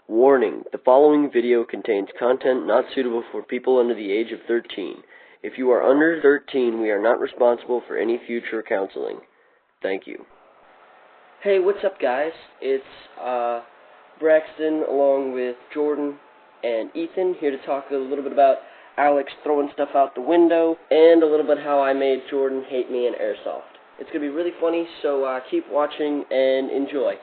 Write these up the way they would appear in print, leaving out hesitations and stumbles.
Warning, the following video contains content not suitable for people under the age of 13. If you are under 13, we are not responsible for any future counseling. Thank you. Hey, what's up, guys? It's Braxton along with Jordan and Ethan here to talk a little bit about Alex throwing stuff out the window and a little bit how I made Jordan hate me in Airsoft. It's going to be really funny, so keep watching and enjoy.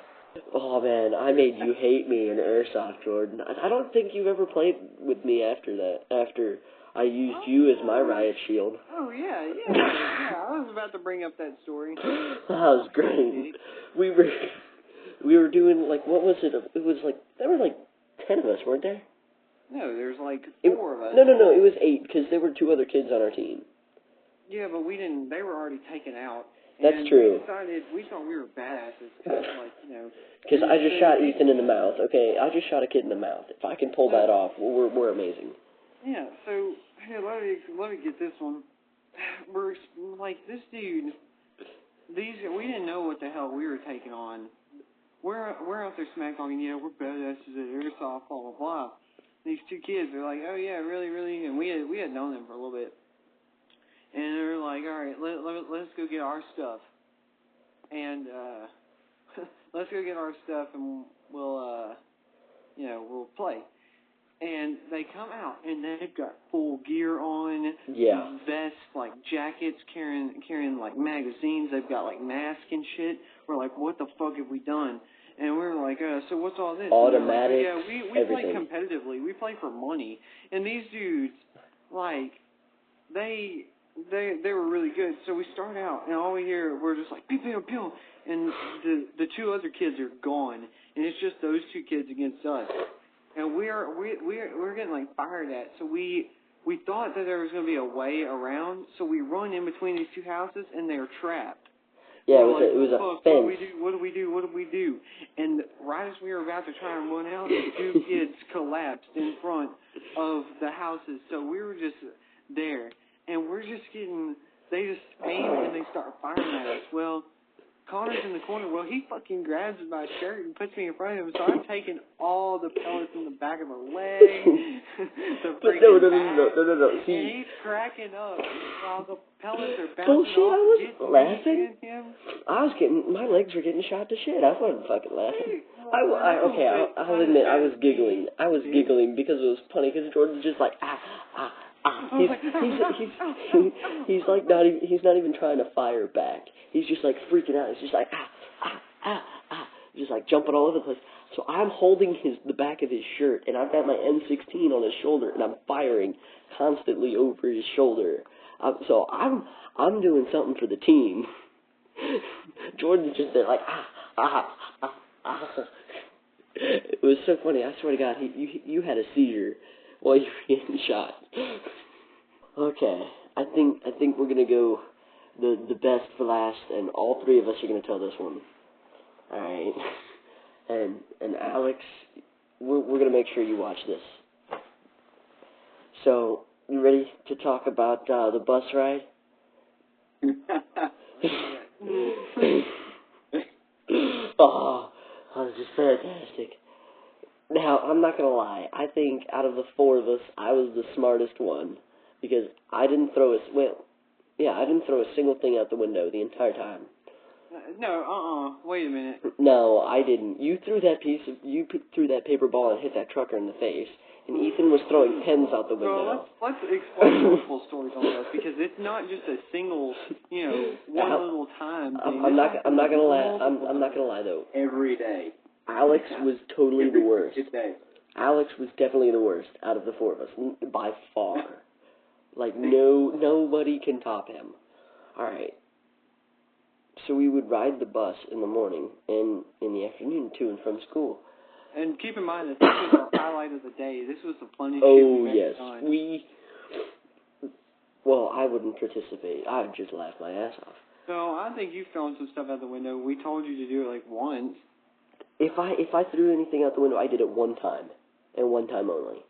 Oh man, I made you hate me in Airsoft, Jordan. I don't think you've ever played with me after that, after I used you as my riot shield. Oh yeah, I was about to bring up that story. That was great. We were doing, like, what was it? It was like, there were like 10 of us, weren't there? No, there's like 4 of us. No, it was 8, because there were 2 other kids on our team. Yeah, but we didn't, they were already taken out. That's true. We thought we were badasses, because, like, you know. Because I just shot Ethan in the mouth, okay? I just shot a kid in the mouth. If I can pull that off, we're amazing. Yeah, so, here, let me get this one. We're, like, this dude, we didn't know what the hell we were taking on. We're out there smack talking, you know, we're badasses at Airsoft, blah, blah, blah. These 2 kids are like, oh yeah, really, really, and we had known them for a little bit. And they're like, all right, let's go get our stuff. And, let's go get our stuff and we'll play. And they come out and they've got full gear on, vests, like jackets, carrying like magazines. They've got like masks and shit. We're like, what the fuck have we done? And we were like, so what's all this? Automatic, like, yeah, we play competitively. We play for money. And these dudes, like, they were really good. So we start out, and all we hear, we're just like, pew, pew, pew. And the 2 other kids are gone. And it's just those 2 kids against us. And we're getting, like, fired at. So we thought that there was going to be a way around. So we run in between these 2 houses, and they're trapped. Yeah, it was a fence. What do we do? And right as we were about to try and run out, the 2 kids collapsed in front of the houses. So we were just there. And we're just they just aim and they start firing at us. Well, Connor's in the corner. Well, he fucking grabs my shirt and puts me in front of him. So I'm taking all the pellets in the back of her leg. But no. See, and he's cracking up while the pellets are bouncing bullshit, off. I was laughing. My legs were getting shot to shit. I wasn't fucking laughing. I'll admit, I was giggling. I was giggling because it was funny, because Jordan's just like, He's not even trying to fire back. He's just like freaking out. He's just like just like jumping all over the place. So I'm holding the back of his shirt, and I've got my M16 on his shoulder, and I'm firing constantly over his shoulder. So I'm doing something for the team. Jordan's just there like It was so funny. I swear to God, you had a seizure while you were getting shot. Okay, I think we're gonna go the best for last, and all 3 of us are gonna tell this one. All right, and Alex, we're gonna make sure you watch this. So, you ready to talk about the bus ride? Oh, that was just fantastic. Now, I'm not going to lie. I think out of the 4 of us, I was the smartest one. Because I didn't throw a single thing out the window the entire time. No, wait a minute. No, I didn't. You threw that paper ball and hit that trucker in the face. And Ethan was throwing pens out the window. Well, let's explain multiple stories on this, because it's not just a single, one little time thing. I'm not gonna lie. I'm not gonna lie though. Every day. Alex was totally the worst. Alex was definitely the worst out of the 4 of us, by far. Like, nobody can top him. Alright. So we would ride the bus in the morning and in the afternoon to and from school. And keep in mind that this was our highlight of the day. This was the funniest shit we've ever done. Well, I wouldn't participate. I would just laugh my ass off. So I think you thrown some stuff out the window. We told you to do it like once. If I threw anything out the window, I did it one time. And one time only.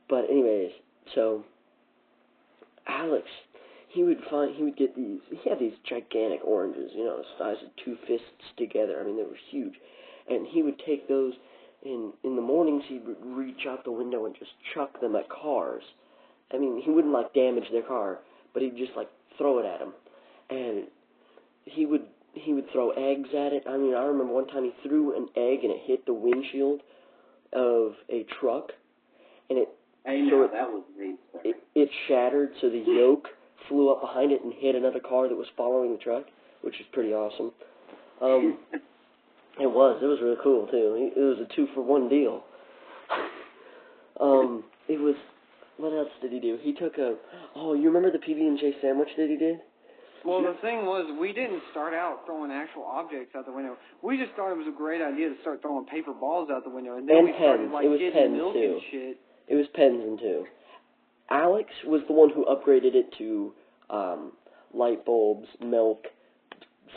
But anyways, so Alex, he would get these, he had these gigantic oranges, the size of 2 fists together. I mean, they were huge. And he would take those in the mornings he would reach out the window and just chuck them at cars. I mean, he wouldn't like damage their car, but he'd just like throw it at them. And he would throw eggs at it. I mean, I remember one time he threw an egg and it hit the windshield of a truck, and it shattered, so the yoke flew up behind it and hit another car that was following the truck, which is pretty awesome. It was really cool too. It was a 2-for-1 deal. It was, what else did he do? He took you remember the PB&J sandwich that he did? Well, the thing was, we didn't start out throwing actual objects out the window. We just thought it was a great idea to start throwing paper balls out the window, and then we started getting milk and shit. It was pens and too. Alex was the one who upgraded it to light bulbs, milk,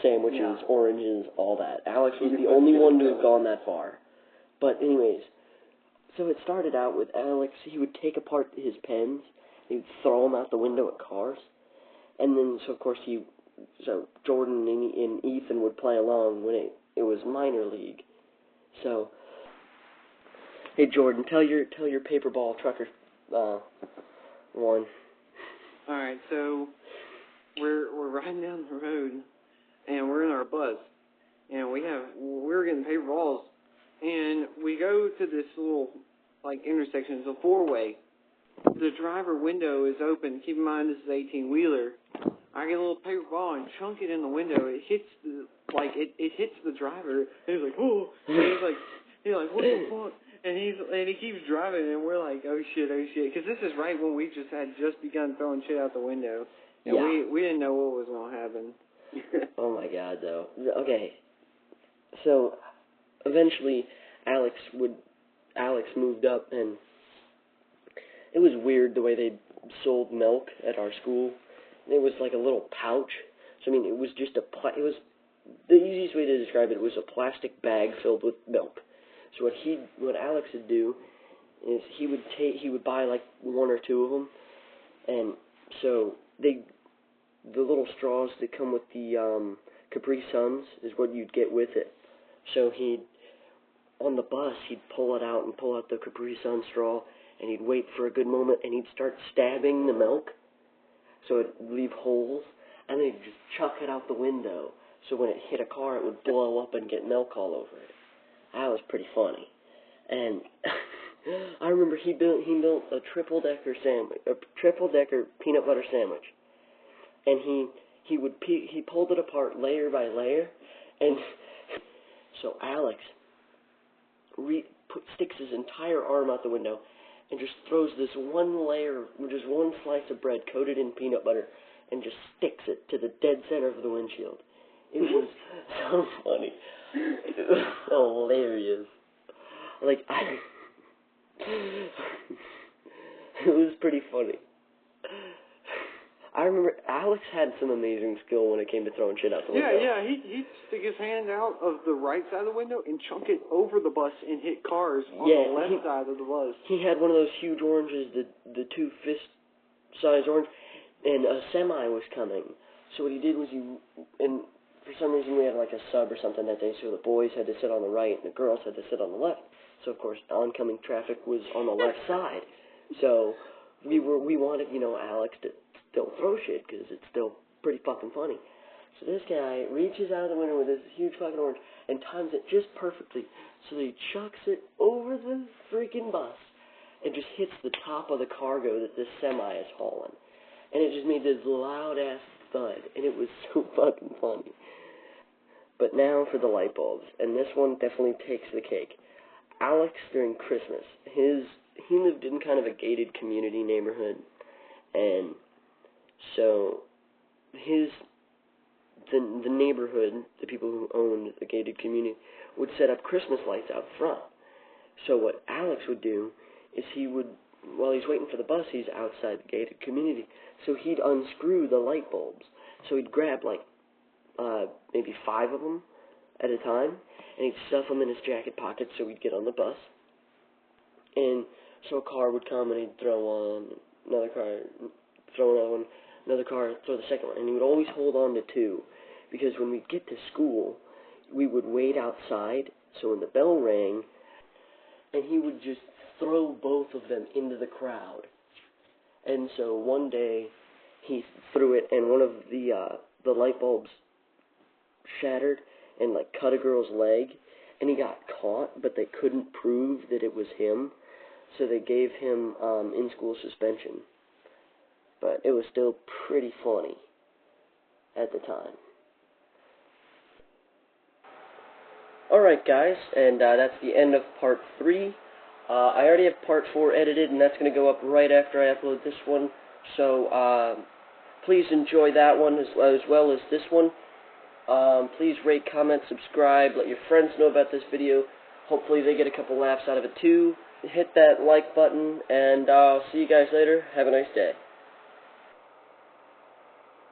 sandwiches, oranges, all that. Alex was the only one to have gone that far. But anyways, so it started out with Alex. He would take apart his pens. He would throw them out the window at cars. And then, so of course, Jordon and Ethan would play along when it was minor league. So, hey Jordon, tell your paperball trucker one. All right, so we're riding down the road, and we're in our bus, and we're getting paper balls, and we go to this little intersection. It's a 4-way. The driver window is open. Keep in mind this is 18-wheeler. I get a little paper ball and chunk it in the window. It hits it hits the driver. And he's like, oh, and he's like, what the fuck? And he keeps driving, and we're like, oh shit, because this is right when we had just begun throwing shit out the window, and we didn't know what was gonna happen. Oh my god, though. Okay, so eventually Alex moved up, and it was weird the way they sold milk at our school. It was like a little pouch. So I mean, it was just it was the easiest way to describe it was a plastic bag filled with milk. So what Alex would do is he would buy like 1 or 2 of them, and so the little straws that come with the Capri Suns is what you'd get with it. So on the bus he'd pull it out and pull out the Capri Sun straw, and he'd wait for a good moment, and he'd start stabbing the milk, so it'd leave holes, and then he'd just chuck it out the window. So when it hit a car, it would blow up and get milk all over it. That was pretty funny. And I remember he built a triple-decker peanut butter sandwich. And he pulled it apart layer by layer. And so Alex sticks his entire arm out the window and just throws this one layer, just one slice of bread coated in peanut butter, and just sticks it to the dead center of the windshield. It was so funny. It was hilarious. It was pretty funny. I remember Alex had some amazing skill when it came to throwing shit out the window. Yeah, he'd stick his hand out of the right side of the window and chunk it over the bus and hit cars on the left side of the bus. He had one of those huge oranges, the 2 fist-sized orange, and a semi was coming. So what he did was and for some reason we had like a sub or something that day, so the boys had to sit on the right and the girls had to sit on the left. So of course oncoming traffic was on the left side. So we wanted, Alex to still throw shit because it's still pretty fucking funny. So this guy reaches out of the window with this huge fucking orange and times it just perfectly. So he chucks it over the freaking bus and just hits the top of the cargo that this semi is hauling. And it just made this loud-ass thud, and it was so fucking funny. But now for the light bulbs, and this one definitely takes the cake. Alex, during Christmas, he lived in kind of a gated community neighborhood, and so the neighborhood, the people who owned the gated community, would set up Christmas lights out front. So what Alex would do is while he's waiting for the bus, he's outside the gated community, so he'd unscrew the light bulbs. So he'd grab maybe 5 of them at a time, and he'd stuff them in his jacket pocket so he'd get on the bus. And so a car would come and he'd throw one, another car, throw another one, another car, throw the second one, and he would always hold on to 2, because when we'd get to school, we would wait outside, so when the bell rang, and he would just throw both of them into the crowd. And so one day, he threw it, and one of the light bulbs shattered and, like, cut a girl's leg, and he got caught, but they couldn't prove that it was him, so they gave him in-school suspension. But it was still pretty funny at the time. Alright, guys, and that's the end of part 3. I already have part 4 edited, and that's going to go up right after I upload this one. So, please enjoy that one as well as this one. Please rate, comment, subscribe, let your friends know about this video. Hopefully they get a couple laughs out of it too. Hit that like button, and I'll see you guys later. Have a nice day.